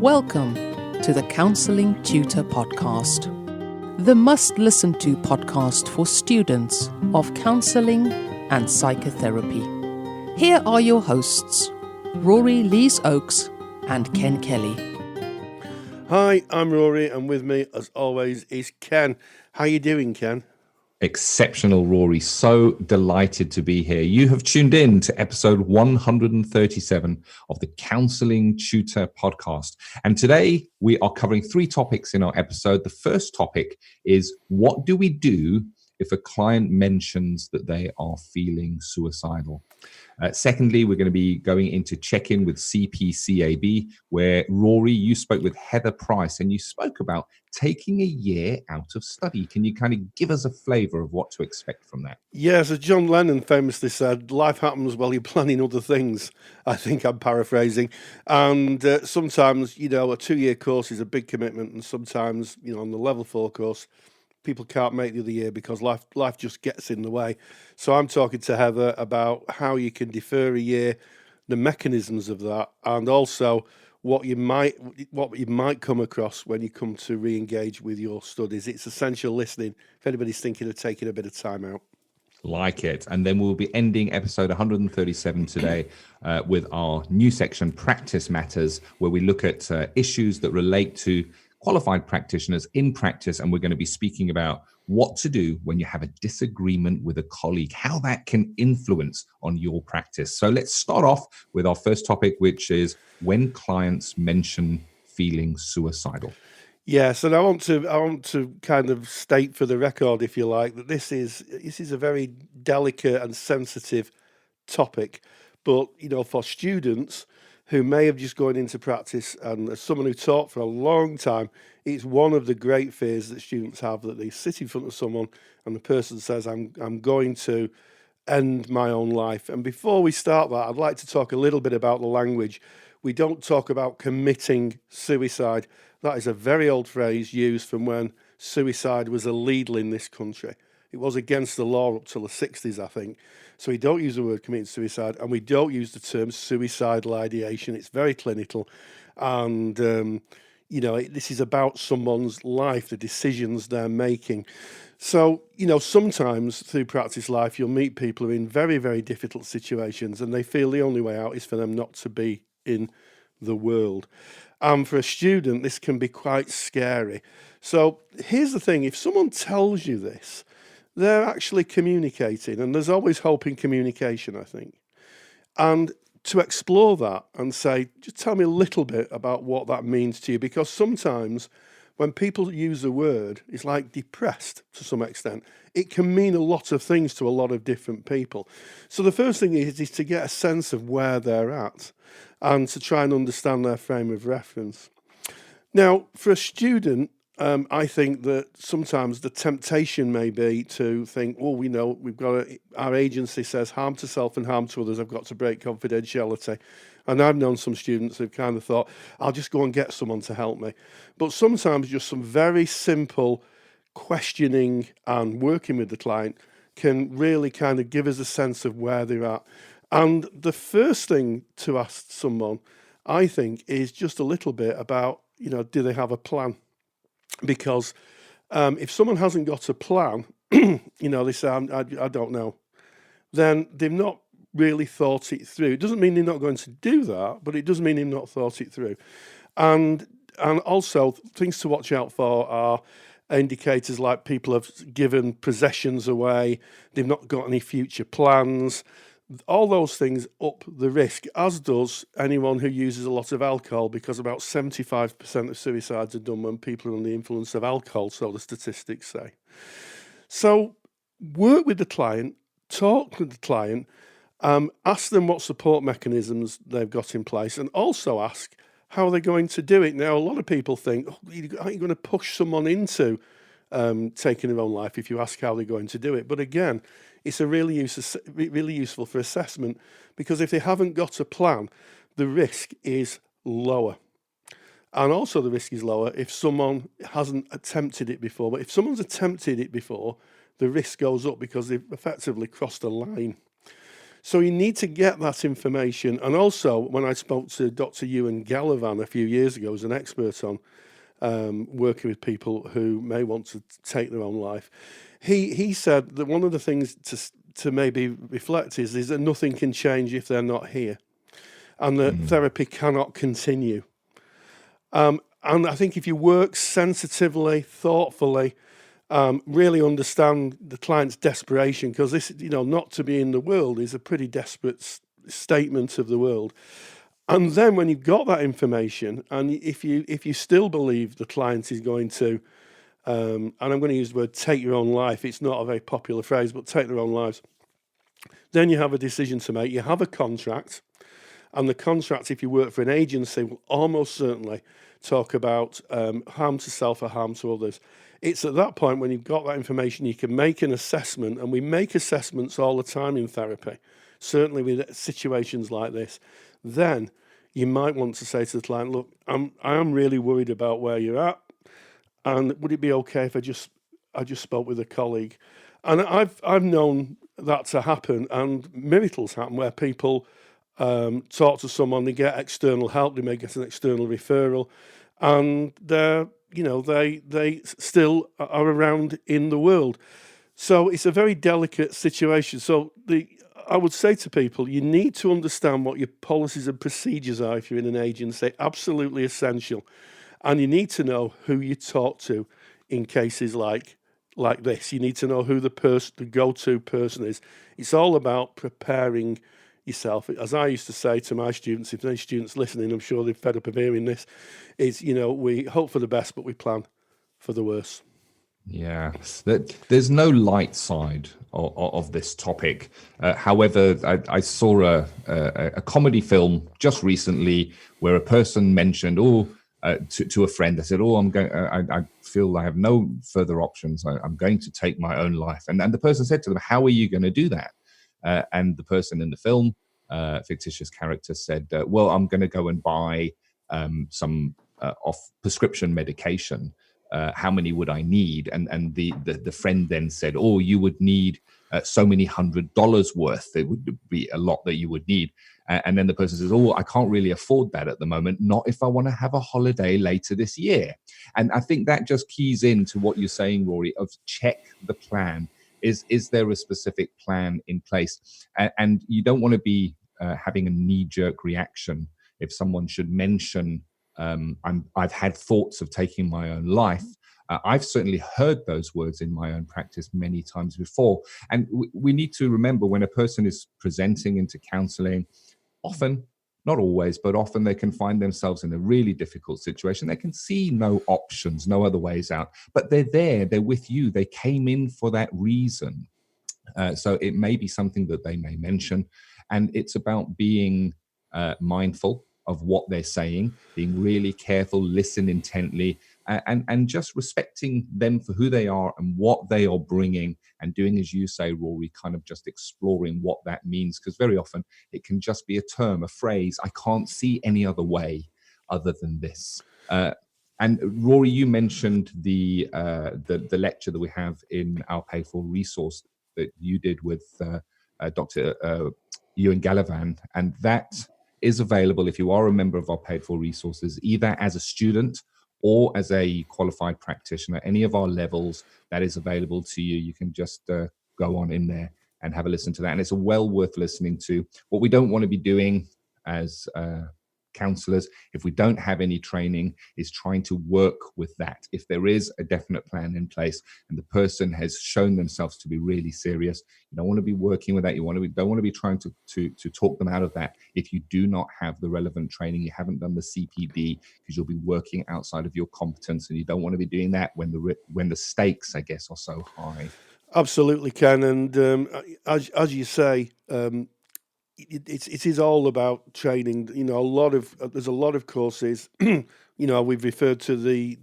Welcome to the Counselling Tutor Podcast, the must-listen-to podcast for students of counselling and psychotherapy. Here are your hosts, Rory Lees-Oakes and Ken Kelly. Hi, I'm Rory, and with me, as always, is Ken. How you doing, Ken? Exceptional, Rory. So delighted to be here. You have tuned in to episode 137 of the Counselling Tutor Podcast. And today we are covering three topics in our episode. The first topic is, what do we do if a client mentions that they are feeling suicidal? Secondly, we're going to be going into check-in with CPCAB, where Rory, you spoke with Heather Price and you spoke about taking a year out of study. Can you kind of give us a flavour of what to expect from that? Yes, as John Lennon famously said, life happens while you're planning other things. I think I'm paraphrasing. And sometimes, a 2-year course is a big commitment. And sometimes, on the level 4 course, people can't make the other year because life just gets in the way. So I'm talking to Heather about how you can defer a year, the mechanisms of that, and also what you might come across when you come to re-engage with your studies. It's essential listening if anybody's thinking of taking a bit of time out. Like it. And then we'll be ending episode 137 today with our new section, Practice Matters, where we look at issues that relate to qualified practitioners in practice, and we're going to be speaking about what to do when you have a disagreement with a colleague, how that can influence on your practice. So let's start off with our first topic, which is when clients mention feeling suicidal. Yes, and I want to kind of state for the record, if you like, that this is a very delicate and sensitive topic, but for students who may have just gone into practice, and as someone who taught for a long time, it's one of the great fears that students have, that they sit in front of someone and the person says, I'm going to end my own life. And before we start that, I'd like to talk a little bit about the language. We don't talk about committing suicide. That is a very old phrase used from when suicide was illegal in this country. It was against the law up till the 60s, I think. So we don't use the word committing suicide, and we don't use the term suicidal ideation. It's very clinical. And, this is about someone's life, the decisions they're making. So, sometimes through practice life, you'll meet people who are in very, very difficult situations, and they feel the only way out is for them not to be in the world. And for a student, this can be quite scary. So here's the thing. If someone tells you this, they're actually communicating, and there's always hope in communication, I think. And to explore that and say, just tell me a little bit about what that means to you, because sometimes when people use the word, it's like depressed to some extent. It can mean a lot of things to a lot of different people. So the first thing is to get a sense of where they're at and to try and understand their frame of reference. Now, for a student, I think that sometimes the temptation may be to think, our agency says harm to self and harm to others, I've got to break confidentiality. And I've known some students who've kind of thought, I'll just go and get someone to help me. But sometimes just some very simple questioning and working with the client can really kind of give us a sense of where they're at. And the first thing to ask someone, I think, is just a little bit about, do they have a plan? Because if someone hasn't got a plan, they say, I don't know, then they've not really thought it through. It doesn't mean they're not going to do that, but it does mean they've not thought it through. And also, things to watch out for are indicators like people have given possessions away, they've not got any future plans. All those things up the risk, as does anyone who uses a lot of alcohol, because about 75% of suicides are done when people are under the influence of alcohol, so the statistics say. So work with the client, talk with the client, ask them what support mechanisms they've got in place, and also ask how they're going to do it. Now, a lot of people think, aren't you going to push someone into taking their own life if you ask how they're going to do it? But again, it's really useful for assessment, because if they haven't got a plan, the risk is lower. And also the risk is lower if someone hasn't attempted it before. But if someone's attempted it before, the risk goes up because they've effectively crossed a line. So you need to get that information. And also, when I spoke to Dr. Ewan Gallivan a few years ago as an expert on working with people who may want to take their own life, he said that one of the things to maybe reflect is that nothing can change if they're not here, and that therapy cannot continue. And I think if you work sensitively, thoughtfully, really understand the client's desperation, because this, not to be in the world is a pretty desperate statement of the world. And then when you've got that information, and if you still believe the client is going to, and I'm going to use the word take your own life, it's not a very popular phrase, but take their own lives, then you have a decision to make. You have a contract, and the contract, if you work for an agency, will almost certainly talk about harm to self or harm to others. It's at that point when you've got that information, you can make an assessment, and we make assessments all the time in therapy, certainly with situations like this. Then you might want to say to the client, look, I am really worried about where you're at, and would it be okay if I just spoke with a colleague? And I've known that to happen, and miracles happen where people talk to someone, they get external help, they may get an external referral, and they still are around in the world. So it's a very delicate situation. So I would say to people, you need to understand what your policies and procedures are if you're in an agency, absolutely essential. And you need to know who you talk to in cases like this. You need to know who the go-to person is. It's all about preparing yourself. As I used to say to my students, if any students listening, I'm sure they're fed up of hearing this, is, we hope for the best, but we plan for the worst. Yeah, there's no light side of this topic. However, I saw a comedy film just recently where a person mentioned, to a friend, I said, I feel I have no further options. I'm going to take my own life. And the person said to them, how are you going to do that? And the person in the film, fictitious character, said, well, I'm going to go and buy some off prescription medication. How many would I need? And the friend then said, you would need so many $100 worth. It would be a lot that you would need. And then the person says, I can't really afford that at the moment, not if I want to have a holiday later this year. And I think that just keys into what you're saying, Rory, of check the plan. Is there a specific plan in place? And you don't want to be having a knee-jerk reaction if someone should mention, I've had thoughts of taking my own life. I've certainly heard those words in my own practice many times before. And we need to remember, when a person is presenting into counselling, often, not always, but often they can find themselves in a really difficult situation. They can see no options, no other ways out, but they're there, they're with you. They came in for that reason. So it may be something that they may mention. And it's about being mindful of what they're saying, being really careful, listen intently, and just respecting them for who they are and what they are bringing, and doing, as you say, Rory, kind of just exploring what that means, because very often it can just be a term, a phrase. I can't see any other way other than this. And Rory, you mentioned the lecture that we have in our paid for resource that you did with Dr. Ewan Gallivan, and that is available if you are a member of our paid for resources, either as a student or as a qualified practitioner. Any of our levels, that is available to you. You can just go on in there and have a listen to that. And it's well worth listening to. What we don't want to be doing as counselors, if we don't have any training, is trying to work with that. If there is a definite plan in place and the person has shown themselves to be really serious, you don't want to be working with that. Don't want to be trying to talk them out of that if you do not have the relevant training. You haven't done the CPD, because you'll be working outside of your competence, and you don't want to be doing that when the stakes, I guess, are so high. Absolutely, Ken. And as you say, it is all about training. There's a lot of courses. We've referred to the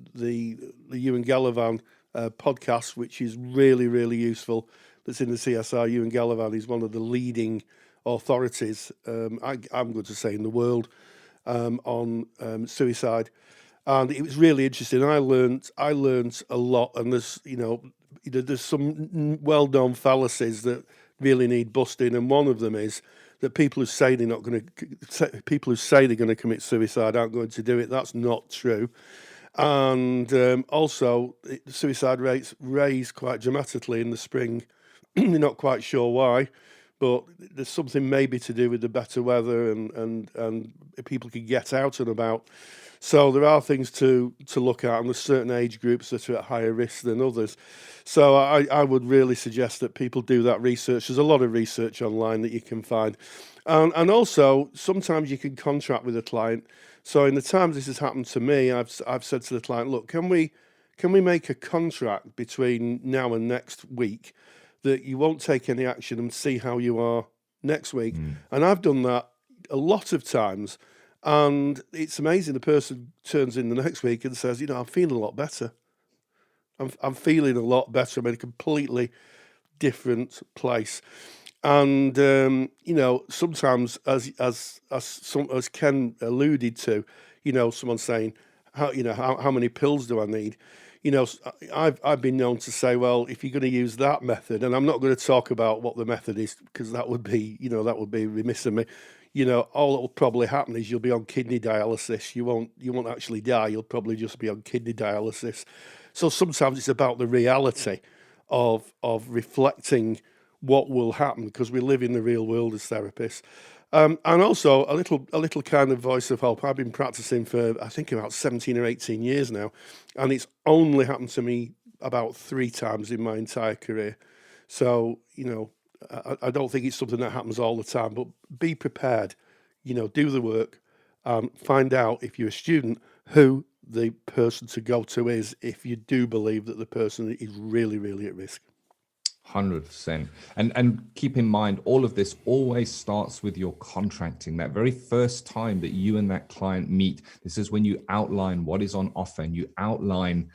Ewan Gallivan podcast, which is really, really useful. That's in the CSR. Ewan Gallivan is one of the leading authorities, I'm going to say, in the world on suicide, and it was really interesting. I learned a lot, and there's some well-known fallacies that really need busting, and one of them is that people who say they're going to commit suicide aren't going to do it. That's not true. And also, suicide rates raised quite dramatically in the spring. You're not quite sure why, but there's something maybe to do with the better weather and people can get out and about. So there are things to look at, and there's certain age groups that are at higher risk than others. So I would really suggest that people do that research. There's a lot of research online that you can find. And also, sometimes you can contract with a client. So in the times this has happened to me, I've said to the client, look, can we make a contract between now and next week that you won't take any action and see how you are next week? And I've done that a lot of times. And it's amazing. The person turns in the next week and says, I'm feeling a lot better. I'm feeling a lot better. I'm in a completely different place. And sometimes, as Ken alluded to, someone saying, how many pills do I need? I've been known to say, well, if you're going to use that method, and I'm not going to talk about what the method is because that would be remiss of me. All that will probably happen is you'll be on kidney dialysis. You won't actually die. You'll probably just be on kidney dialysis. So sometimes it's about the reality of reflecting what will happen, because we live in the real world as therapists. And also a little kind of voice of hope. I've been practicing for, I think, about 17 or 18 years now, and it's only happened to me about 3 times in my entire career. So, I don't think it's something that happens all the time, but be prepared, do the work, find out, if you're a student, who the person to go to is if you do believe that the person is really, really at risk. 100%. And keep in mind, all of this always starts with your contracting. That very first time that you and that client meet, this is when you outline what is on offer, and you outline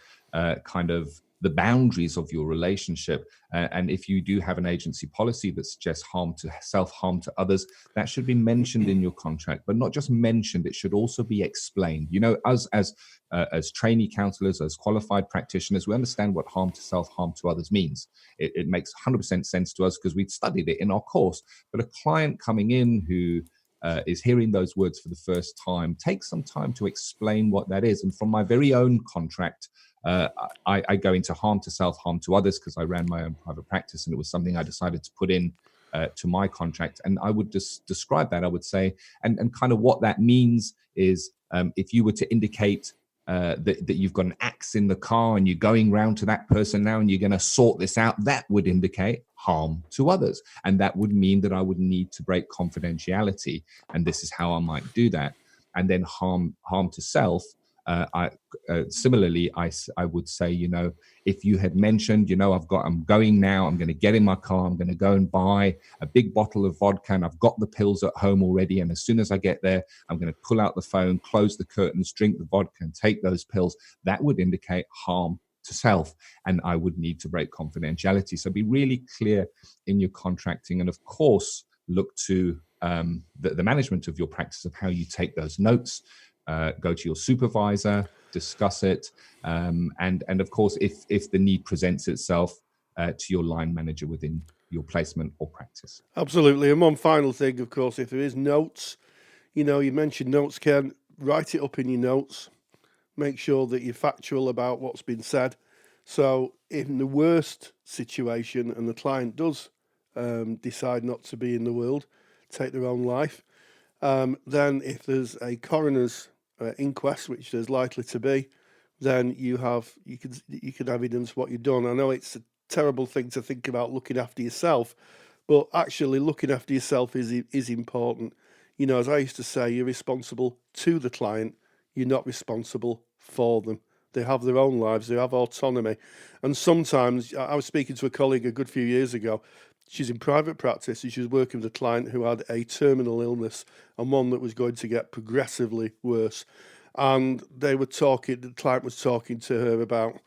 kind of the boundaries of your relationship. And if you do have an agency policy that suggests self-harm to others, that should be mentioned in your contract, but not just mentioned, it should also be explained. As trainee counselors, as qualified practitioners, we understand what harm to self, harm to others means. It makes 100% sense to us because we'd studied it in our course. But a client coming in who is hearing those words for the first time, take some time to explain what that is. And from my very own contract, I go into harm to self, harm to others, because I ran my own private practice, and it was something I decided to put in to my contract. And I would just describe that. I would say, and kind of what that means is, if you were to indicate that you've got an axe in the car and you're going round to that person now and you're going to sort this out, that would indicate harm to others. And that would mean that I would need to break confidentiality. And this is how I might do that. And then harm to self. Similarly, I would say, if you had mentioned, I'm going now, I'm going to get in my car, I'm going to go and buy a big bottle of vodka, and I've got the pills at home already. And as soon as I get there, I'm going to pull out the phone, close the curtains, drink the vodka and take those pills. That would indicate harm to self, and I would need to break confidentiality. So be really clear in your contracting, and of course, look to the management of your practice of how you take those notes. Go to your supervisor, discuss it, and of course, if the need presents itself, to your line manager within your placement or practice. Absolutely. And one final thing, of course, if there is notes, you mentioned notes, Ken, write it up in your notes. Make sure that you're factual about what's been said. So in the worst situation, and the client does decide not to be in the world, take their own life, then if there's a coroner's inquest, which there's likely to be, then you can evidence what you've done. I know it's a terrible thing to think about, looking after yourself, but actually looking after yourself is important. As I used to say, you're responsible to the client, you're not responsible for them. They have their own lives, they have autonomy. And sometimes, I was speaking to a colleague a good few years ago. She's in private practice, and she was working with a client who had a terminal illness, and one that was going to get progressively worse. And the client was talking to her about,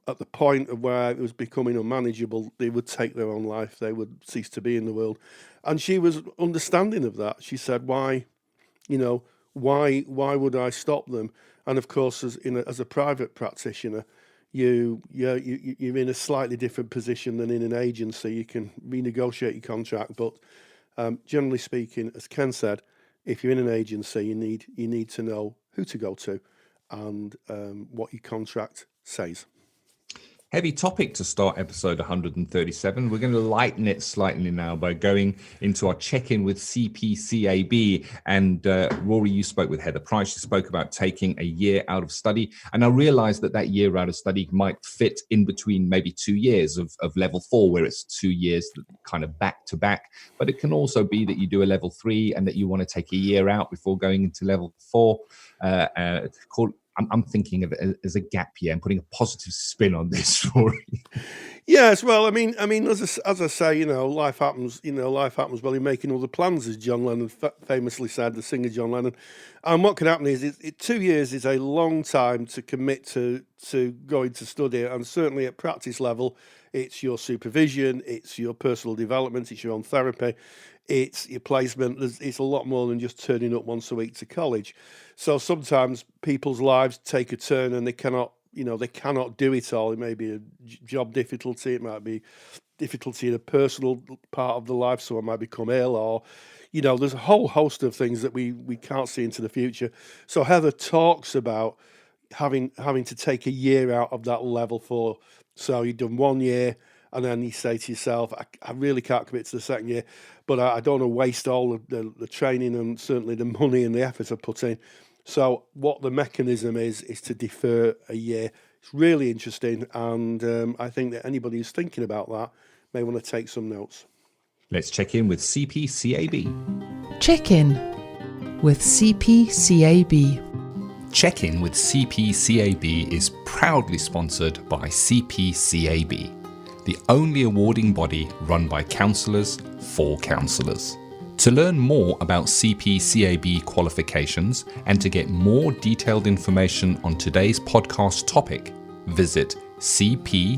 at the point of where it was becoming unmanageable, they would take their own life, they would cease to be in the world. And she was understanding of that. She said, why would I stop them? And of course, as a private practitioner, you're in a slightly different position than in an agency. You can renegotiate your contract, but generally speaking, as Ken said, if you're in an agency, you need to know who to go to and what your contract says. Heavy topic to start episode 137. We're going to lighten it slightly now by going into our check-in with CPCAB. And Rory, you spoke with Heather Price. You spoke about taking a year out of study. And I realized that year out of study might fit in between maybe 2 years of level 4, where it's 2 years kind of back to back. But it can also be that you do a level 3 and that you want to take a year out before going into level 4. I'm thinking of it as a gap year and putting a positive spin on this story. Yes, well, I mean, as I say, life happens. Life happens while you're making other plans, as John Lennon famously said, the singer John Lennon. And what can happen is, 2 years is a long time to commit to going to study, and certainly at practice level, it's your supervision, it's your personal development, it's your own therapy, it's your placement. It's a lot more than just turning up once a week to college. So sometimes people's lives take a turn and they cannot do it all. It may be a job difficulty, it might be difficulty in a personal part of the life, someone might become ill, or there's a whole host of things that we can't see into the future. So Heather talks about having to take a year out of that level 4. So you've done 1 year, and then you say to yourself, I really can't commit to the second year, but I don't want to waste all the training and certainly the money and the effort I put in. So what the mechanism is to defer a year. It's really interesting, and I think that anybody who's thinking about that may want to take some notes. Let's check in with CPCAB. Check in with CPCAB. Check-in with CPCAB is proudly sponsored by CPCAB, the only awarding body run by counsellors for counsellors. To learn more about CPCAB qualifications and to get more detailed information on today's podcast topic, visit cpcab.co.uk.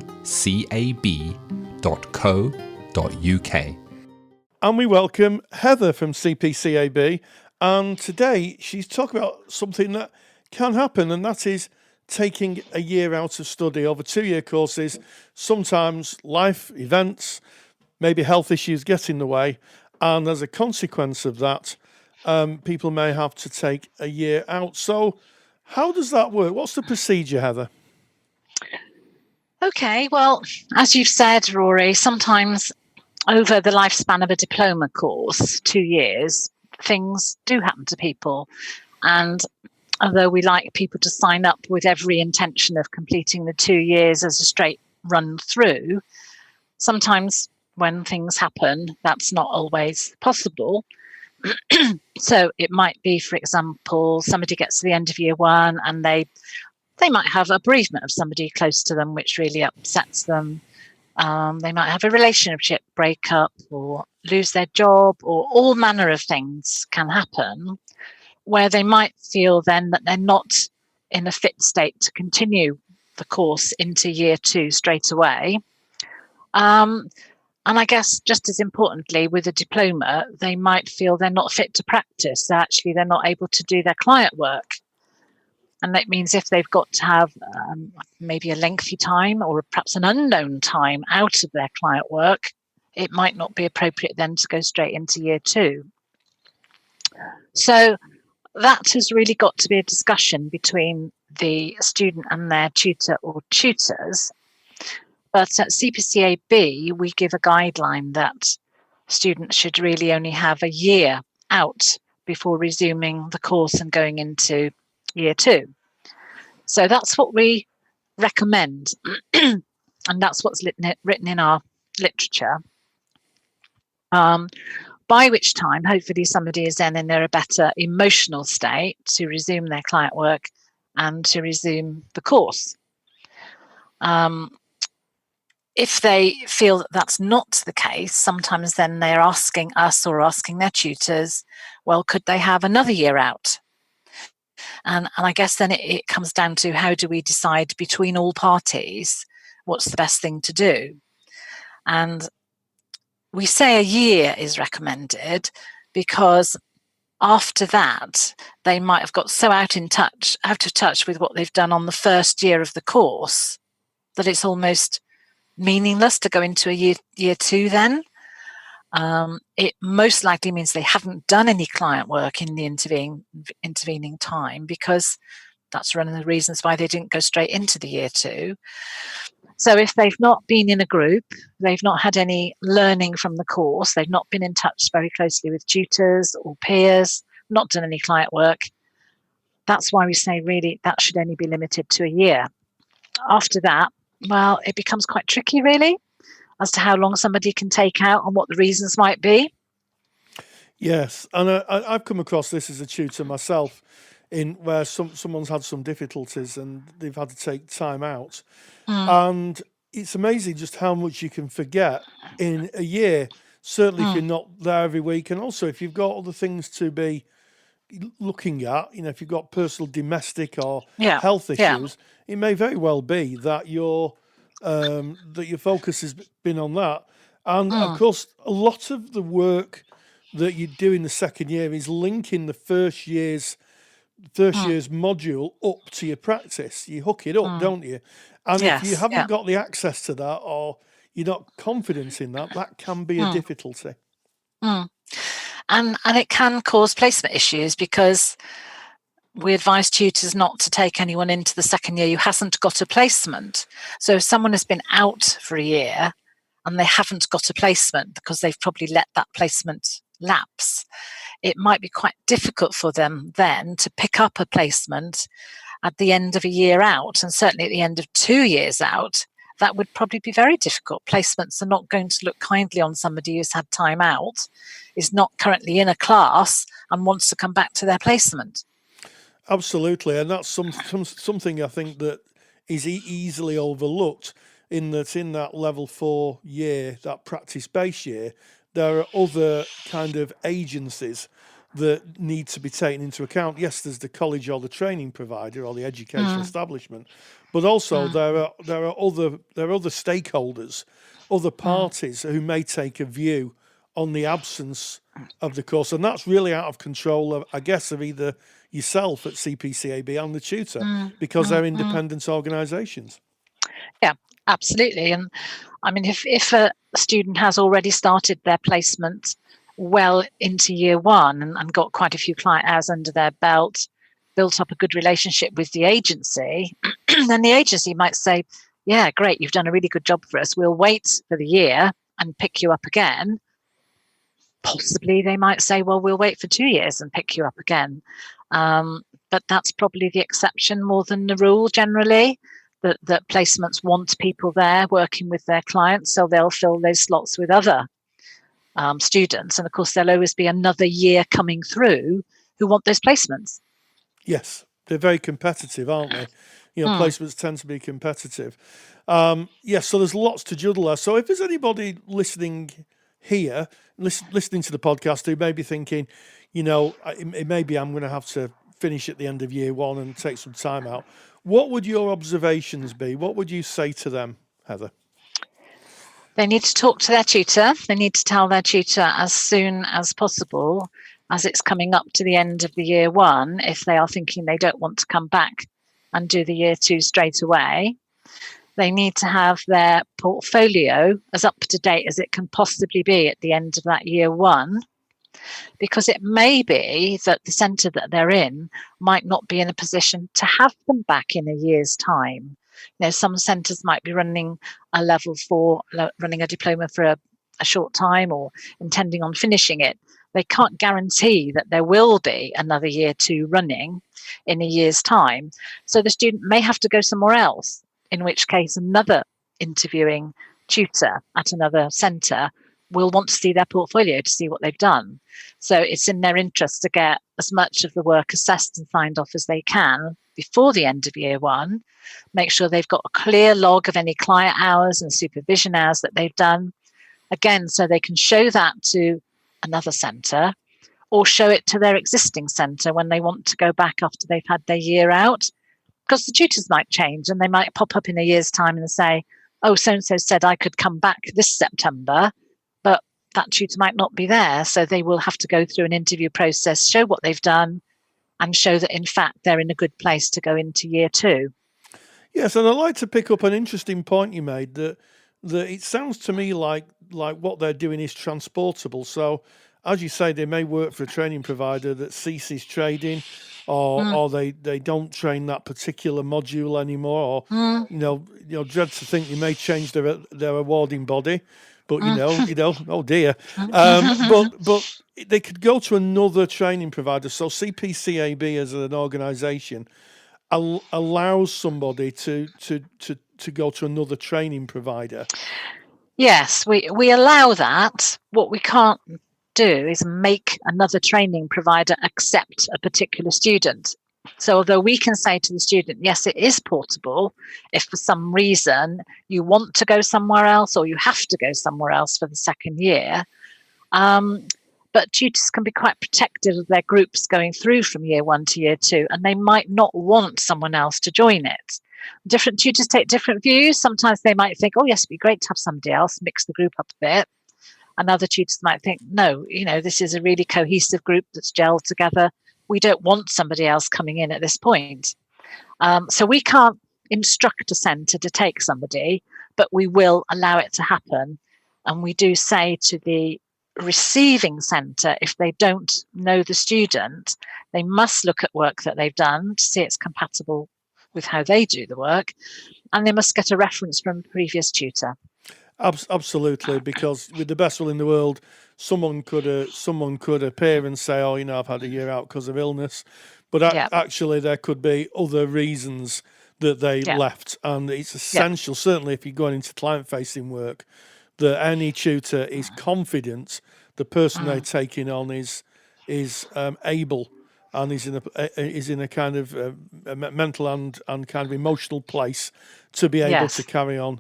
And we welcome Heather from CPCAB, and today she's talking about something that can happen, and that is taking a year out of study over 2-year courses. Sometimes life events, maybe health issues get in the way, and as a consequence of that, people may have to take a year out. So how does that work? What's the procedure, Heather? Okay, well, as you've said, Rory, sometimes over the lifespan of a diploma course, 2 years, things do happen to people. And although we like people to sign up with every intention of completing the 2 years as a straight run through, sometimes when things happen, that's not always possible. So it might be, for example, somebody gets to the end of year 1 and they might have a bereavement of somebody close to them, which really upsets them. They might have a relationship breakup or lose their job, or all manner of things can happen where they might feel then that they're not in a fit state to continue the course into year 2 straight away. And I guess just as importantly, with a diploma, they might feel they're not fit to practice. So actually, they're not able to do their client work. And that means if they've got to have maybe a lengthy time or perhaps an unknown time out of their client work, it might not be appropriate then to go straight into year 2. So that has really got to be a discussion between the student and their tutor or tutors. But at CPCAB, we give a guideline that students should really only have a year out before resuming the course and going into year 2. So that's what we recommend. And that's what's written in our literature. By which time, hopefully, somebody is then in a better emotional state to resume their client work and to resume the course. If they feel that that's not the case, sometimes then they're asking us or asking their tutors, well, could they have another year out? And I guess then it comes down to, how do we decide between all parties what's the best thing to do? And we say a year is recommended because after that, they might have got so out of touch with what they've done on the first year of the course that it's almost meaningless to go into a year two then. It most likely means they haven't done any client work in the intervening time, because that's one of the reasons why they didn't go straight into the year two. So if they've not been in a group, they've not had any learning from the course, they've not been in touch very closely with tutors or peers, not done any client work, that's why we say really that should only be limited to a year. After that, well, it becomes quite tricky really as to how long somebody can take out and what the reasons might be. Yes, and I've come across this as a tutor myself, in where someone's had some difficulties and they've had to take time out. And it's amazing just how much you can forget in a year, certainly if you're not there every week, and also if you've got other things to be looking at, if you've got personal, domestic or health issues, it may very well be that your focus has been on that. And of course, a lot of the work that you do in the second year is linking the first year's module up to your practice. You hook it up, don't you? And if you haven't got the access to that, or you're not confident in that, that can be a difficulty. And it can cause placement issues, because we advise tutors not to take anyone into the second year who hasn't got a placement. So if someone has been out for a year and they haven't got a placement because they've probably let that placement lapse, it might be quite difficult for them then to pick up a placement at the end of a year out, and certainly at the end of 2 years out. That would probably be very difficult. Placements are not going to look kindly on somebody who's had time out, is not currently in a class and wants to come back to their placement. Absolutely, and that's something I think that is easily overlooked, in that level 4 year, that practice-based year, there are other kind of agencies that need to be taken into account. Yes, there's the college or the training provider or the education establishment, but also there are other stakeholders, other parties who may take a view on the absence of the course, and that's really out of control, I guess, of either yourself at CPCAB and the tutor, because they're independent organisations. Yeah, absolutely. And I mean, if a student has already started their placement well into year one and got quite a few client hours under their belt, built up a good relationship with the agency, then the agency might say, yeah, great, you've done a really good job for us. We'll wait for the year and pick you up again. Possibly they might say, well, we'll wait for 2 years and pick you up again. But that's probably the exception more than the rule generally, that placements want people there working with their clients, so they'll fill those slots with other students. And of course, there'll always be another year coming through who want those placements. Yes, they're very competitive, aren't they? Placements tend to be competitive. Yes, so there's lots to juggle there. So if there's anybody listening here, listening to the podcast, who may be thinking, maybe I'm going to have to finish at the end of year one and take some time out, what would your observations be? What would you say to them, Heather? They need to talk to their tutor. They need to tell their tutor as soon as possible, as it's coming up to the end of the year one, if they are thinking they don't want to come back and do the year two straight away. They need to have their portfolio as up to date as it can possibly be at the end of that year one, because it may be that the centre that they're in might not be in a position to have them back in a year's time. Some centres might be running a level 4, running a diploma for a short time, or intending on finishing it. They can't guarantee that there will be another year two running in a year's time. So the student may have to go somewhere else, in which case another interviewing tutor at another centre will want to see their portfolio to see what they've done. So it's in their interest to get as much of the work assessed and signed off as they can before the end of year one, make sure they've got a clear log of any client hours and supervision hours that they've done, again, so they can show that to another centre or show it to their existing centre when they want to go back after they've had their year out, because the tutors might change and they might pop up in a year's time and say, oh, so-and-so said I could come back this September, but that tutor might not be there. So they will have to go through an interview process, show what they've done, and show that, in fact, they're in a good place to go into year two. Yes, and I'd like to pick up an interesting point you made that it sounds to me like what they're doing is transportable. So, as you say, they may work for a training provider that ceases trading, or they don't train that particular module anymore, or dread to think they may change their awarding body, but oh dear, but they could go to another training provider. So CPCAB as an organisation allows somebody to go to another training provider. Yes, we allow that. What we can't do is make another training provider accept a particular student. So although we can say to the student, yes, it is portable, if for some reason you want to go somewhere else or you have to go somewhere else for the second year, but tutors can be quite protective of their groups going through from year 1 to year 2, and they might not want someone else to join it. Different tutors take different views. Sometimes they might think, oh, yes, it'd be great to have somebody else, mix the group up a bit. And other tutors might think, no, this is a really cohesive group that's gelled together. We don't want somebody else coming in at this point. So we can't instruct a centre to take somebody, but we will allow it to happen. And we do say to the receiving centre, if they don't know the student, they must look at work that they've done to see it's compatible with how they do the work, and they must get a reference from a previous tutor. Absolutely, because with the best will in the world, someone could appear and say, oh, I've had a year out because of illness, but actually there could be other reasons that they left, and it's essential, certainly if you're going into client-facing work, that any tutor is confident the person they're taking on is able and is in a kind of a mental and kind of emotional place to be able to carry on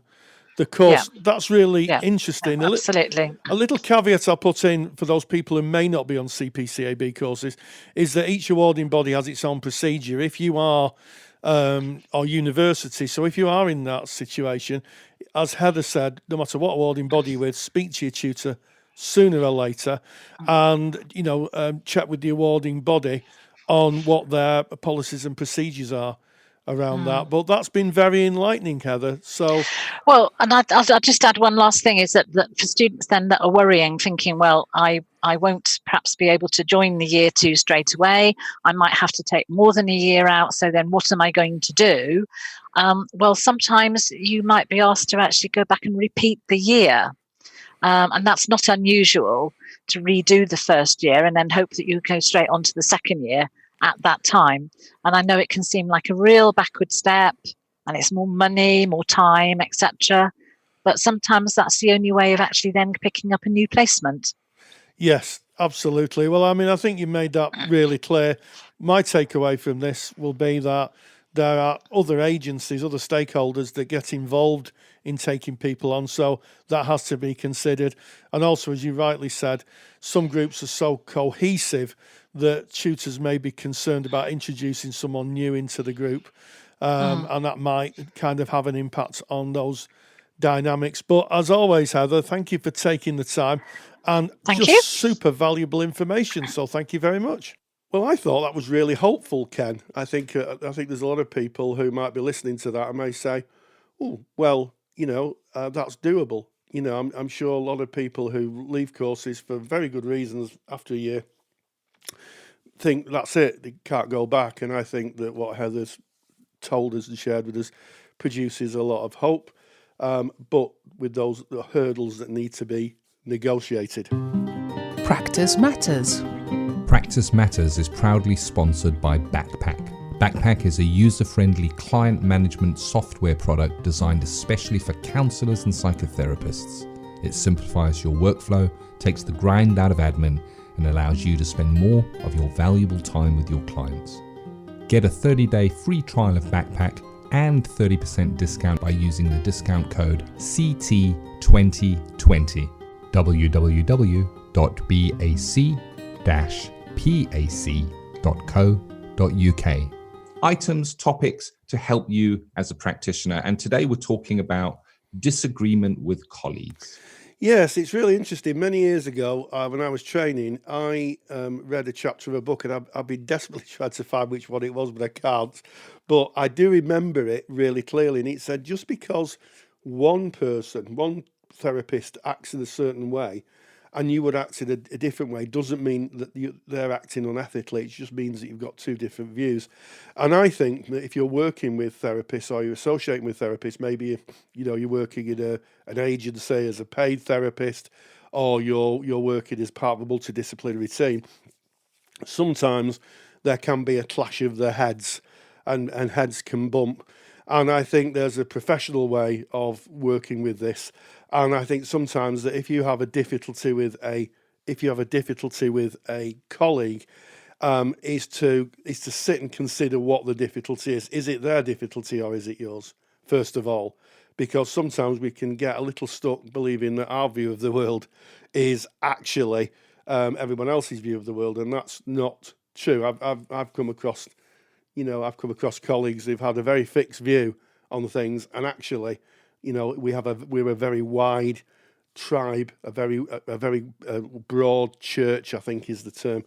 the course. That's really interesting. Absolutely. A little caveat I'll put in for those people who may not be on CPCAB courses is that each awarding body has its own procedure. If you are or university, so if you are in that situation, as Heather said, no matter what awarding body you're with, speak to your tutor sooner or later, and check with the awarding body on what their policies and procedures are around that. But that's been very enlightening, Heather. So, well, and I'll just add one last thing is that for students then that are worrying, thinking, well, I won't perhaps be able to join the year 2 straight away. I might have to take more than a year out. So then what am I going to do? Well, sometimes you might be asked to actually go back and repeat the year. And that's not unusual to redo the first year and then hope that you go straight on to the second year at that time. And I know it can seem like a real backward step, and it's more money, more time, etc. But sometimes that's the only way of actually then picking up a new placement. Yes, absolutely. Well, I think you made that really clear. My takeaway from this will be that there are other agencies, other stakeholders that get involved in taking people on, so that has to be considered. And also, as you rightly said, some groups are so cohesive that tutors may be concerned about introducing someone new into the group, and that might kind of have an impact on those dynamics. But as always, Heather, thank you for taking the time, and super valuable information, so thank you very much. Well, I thought that was really hopeful, Ken. I think there's a lot of people who might be listening to that and may say, oh, well, that's doable. I'm sure a lot of people who leave courses for very good reasons after a year think that's it, they can't go back. And I think that what Heather's told us and shared with us produces a lot of hope, but with those hurdles that need to be negotiated. Practice Matters. Practice Matters is proudly sponsored by Backpack. Backpack is a user-friendly client management software product designed especially for counsellors and psychotherapists. It simplifies your workflow, takes the grind out of admin, and allows you to spend more of your valuable time with your clients. Get a 30-day free trial of Backpack and 30% discount by using the discount code CT2020. www.bac-pac.co.uk. Items, topics to help you as a practitioner. And today we're talking about disagreement with colleagues. Yes, it's really interesting. Many years ago, when I was training, I read a chapter of a book, and I've been desperately trying to find which one it was, but I can't. But I do remember it really clearly, and it said just because one therapist acts in a certain way, and you would act in a different way, doesn't mean that they're acting unethically. It just means that you've got two different views. And I think that if you're working with therapists or you're associating with therapists, maybe if, you're working in an agency as a paid therapist, or you're working as part of a multidisciplinary team, sometimes there can be a clash of the heads, and heads can bump. And I think there's a professional way of working with this. And I think sometimes that if you have a difficulty with a colleague, is to sit and consider what the difficulty is. Is it their difficulty or is it yours, first of all? Because sometimes we can get a little stuck believing that our view of the world is actually everyone else's view of the world, and that's not true. I've come across colleagues who've had a very fixed view on things, and actually, we're a very wide tribe, a very broad church, I think is the term.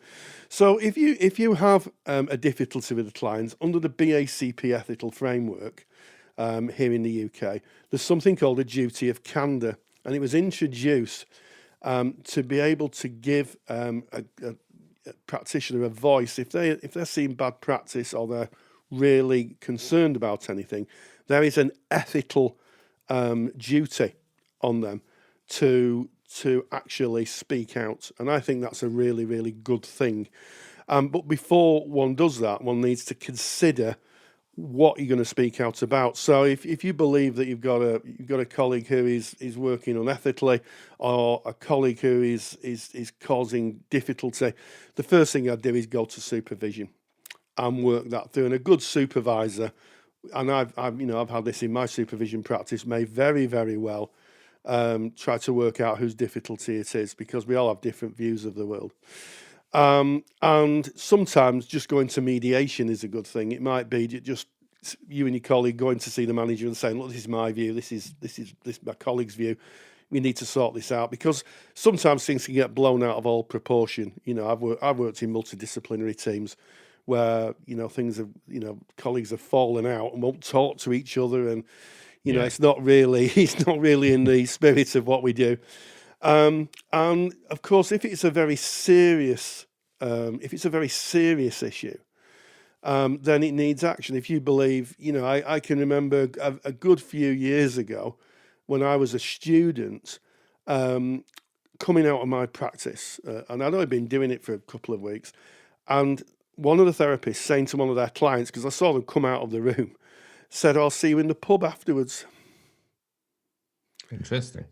So if you have a difficulty with the clients under the BACP ethical framework here in the UK, there's something called a duty of candour, and it was introduced to be able to give a practitioner a voice if they're seeing bad practice or they're really concerned about anything. There is an ethical duty on them to actually speak out, and I think that's a really, really good thing. But before one does that, one needs to consider what you're going to speak out about. So if you believe that you've got a colleague who is working unethically, or a colleague who is causing difficulty, the first thing I'd do is go to supervision and work that through. And a good supervisor, and I've had this in my supervision practice, may very, very well try to work out whose difficulty it is, because we all have different views of the world. And sometimes just going to mediation is a good thing. It might be just you and your colleague going to see the manager and saying, look, this is my view, this is my colleague's view. We need to sort this out, because sometimes things can get blown out of all proportion. I've worked in multidisciplinary teams where, things have, colleagues have fallen out and won't talk to each other, and it's not really in the spirit of what we do. And of course, if it's a very serious issue, then it needs action. If you believe, I can remember a good few years ago when I was a student, coming out of my practice, and I'd only been doing it for a couple of weeks, and one of the therapists saying to one of their clients, because I saw them come out of the room, said, "I'll see you in the pub afterwards." Interesting.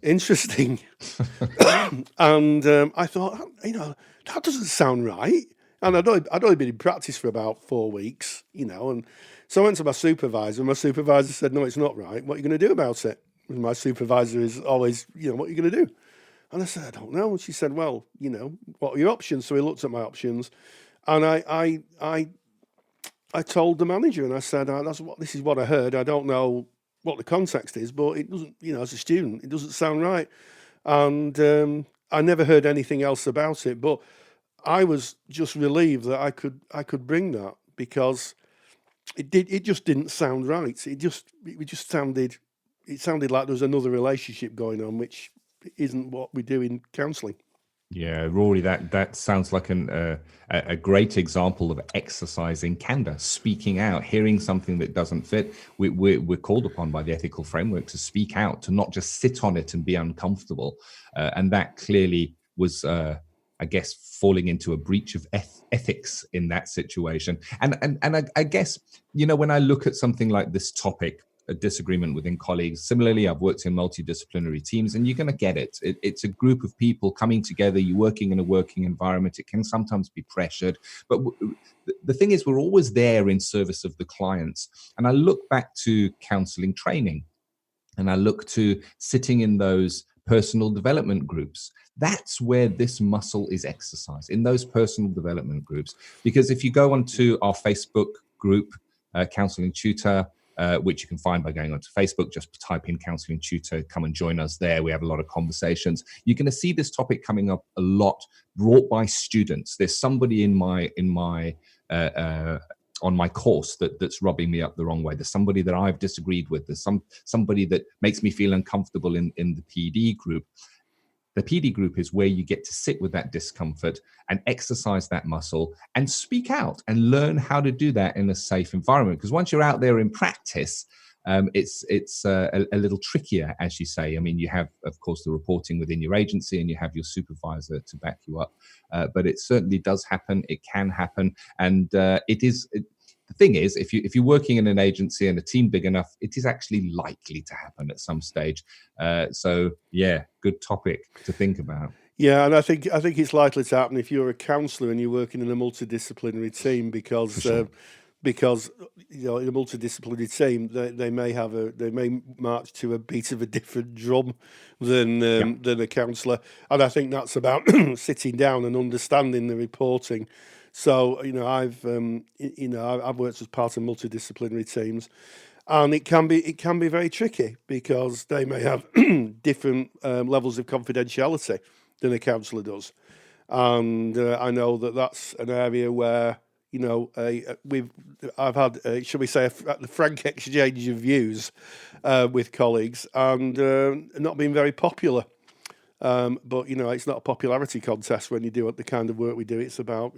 And I thought, that doesn't sound right. And I'd only been in practice for about 4 weeks, and so I went to my supervisor, and my supervisor said, "No, it's not right. What are you going to do about it?" And my supervisor is always, "What are you going to do?" And I said, "I don't know." And she said, "Well, what are your options?" So he looked at my options, and I told the manager, and I said, "This is what I heard. I don't know what the context is, but it doesn't, as a student, it doesn't sound right." And I never heard anything else about it, but I was just relieved that I could bring that, because it just didn't sound right. It sounded like there was another relationship going on, which isn't what we do in counselling. Yeah, Rory, that sounds like a great example of exercising candor, speaking out, hearing something that doesn't fit. We're called upon by the ethical framework to speak out, to not just sit on it and be uncomfortable. And that clearly was, I guess, falling into a breach of ethics in that situation. And I guess, when I look at something like this topic, a disagreement within colleagues. Similarly, I've worked in multidisciplinary teams, and you're going to get it. It's a group of people coming together. You're working in a working environment. It can sometimes be pressured. But the thing is, we're always there in service of the clients. And I look back to counselling training, and I look to sitting in those personal development groups. That's where this muscle is exercised, in those personal development groups. Because if you go onto our Facebook group, Counselling Tutor, which you can find by going onto Facebook. Just type in Counselling Tutor, come and join us there. We have a lot of conversations. You're going to see this topic coming up a lot, brought by students. There's somebody on my course that's rubbing me up the wrong way. There's somebody that I've disagreed with. There's somebody that makes me feel uncomfortable in the PD group. The PD group is where you get to sit with that discomfort and exercise that muscle and speak out and learn how to do that in a safe environment. Because once you're out there in practice, it's a little trickier, as you say. I mean, you have, of course, the reporting within your agency and you have your supervisor to back you up. But it certainly does happen. It can happen. And the thing is, if you're working in an agency and a team big enough, it is actually likely to happen at some stage. So, yeah, good topic to think about. Yeah, and I think it's likely to happen if you're a counsellor and you're working in a multidisciplinary team, because in a multidisciplinary team they may march to a beat of a different drum than a counsellor, and I think that's about sitting down and understanding the reporting. So I've worked as part of multidisciplinary teams, and it can be very tricky because they may have different levels of confidentiality than a counsellor does, and I know that's an area where I've had shall we say a frank exchange of views with colleagues, and not been very popular. But it's not a popularity contest when you do the kind of work we do. It's about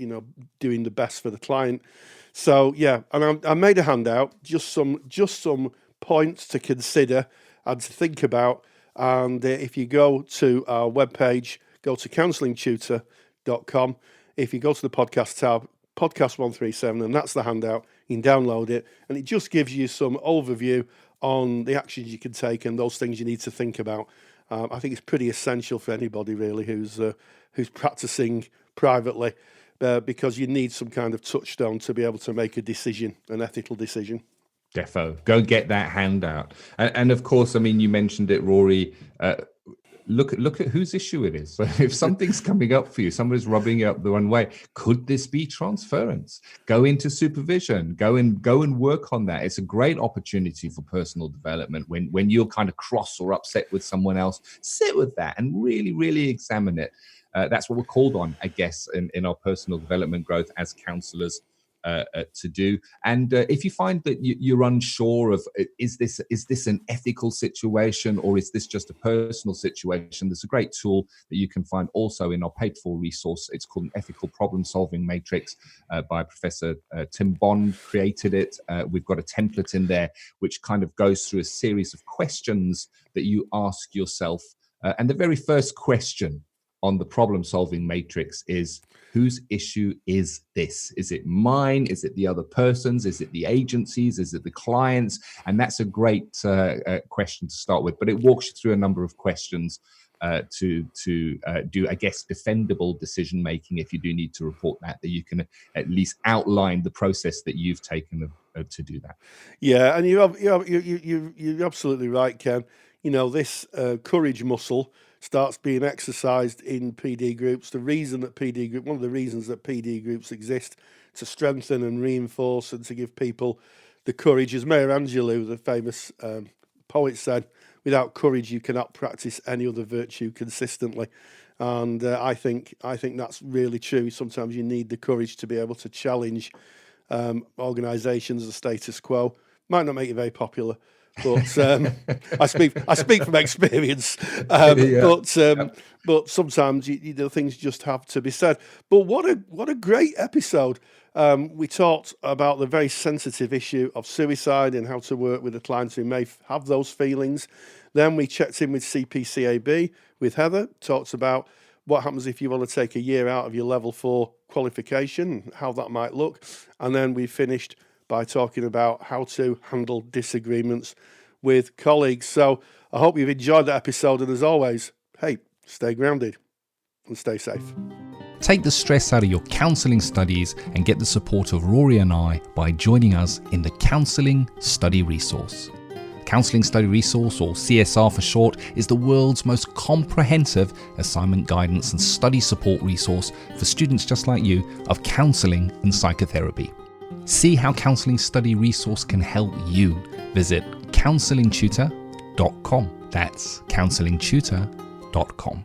doing the best for the client. So yeah, and I made a handout, just some points to consider and to think about. And if you go to our webpage, go to counsellingtutor.com. If you go to the podcast tab, podcast 137, and that's the handout. You can download it, and it just gives you some overview on the actions you can take and those things you need to think about. I think it's pretty essential for anybody really who's practicing privately, because you need some kind of touchstone to be able to make a decision, an ethical decision. Defo, go get that handout. And of course, I mean, you mentioned it, Rory. Look at whose issue it is. So if something's coming up for you, somebody's rubbing you up the one way, could this be transference? Go into supervision, go and work on that. It's a great opportunity for personal development. When you're kind of cross or upset with someone else, sit with that and really, really examine it. That's what we're called on, I guess, in our personal development growth as counsellors to do. And if you find that you're unsure of is this an ethical situation or is this just a personal situation, there's a great tool that you can find also in our paid for resource. It's called an Ethical Problem Solving Matrix by Professor Tim Bond created it. We've got a template in there which kind of goes through a series of questions that you ask yourself. And the very first question on the problem solving matrix is, whose issue is this? Is it mine? Is it the other person's? Is it the agency's? Is it the client's? And that's a great question to start with. But it walks you through a number of questions to do, I guess, defendable decision making. If you do need to report that you can at least outline the process that you've taken to do that. Yeah, and you're absolutely right, Ken. This courage muscle starts being exercised in PD groups. One of the reasons that PD groups exist, to strengthen and reinforce and to give people the courage. As Maya Angelou, the famous poet, said, without courage you cannot practice any other virtue consistently. And I think that's really true. Sometimes you need the courage to be able to challenge organisations, the status quo. Might not make you very popular, but I speak from experience. But sometimes things just have to be said. But what a great episode! We talked about the very sensitive issue of suicide and how to work with the clients who may have those feelings. Then we checked in with CPCAB with Heather. Talked about what happens if you want to take a year out of your level 4 qualification, how that might look, and then we finished by talking about how to handle disagreements with colleagues. So I hope you've enjoyed that episode, and as always, hey, stay grounded and stay safe. Take the stress out of your counselling studies and get the support of Rory and I by joining us in the Counselling Study Resource. Counselling Study Resource, or CSR for short, is the world's most comprehensive assignment guidance and study support resource for students just like you of counselling and psychotherapy. See how Counselling Study Resource can help you. Visit counsellingtutor.com. That's counsellingtutor.com.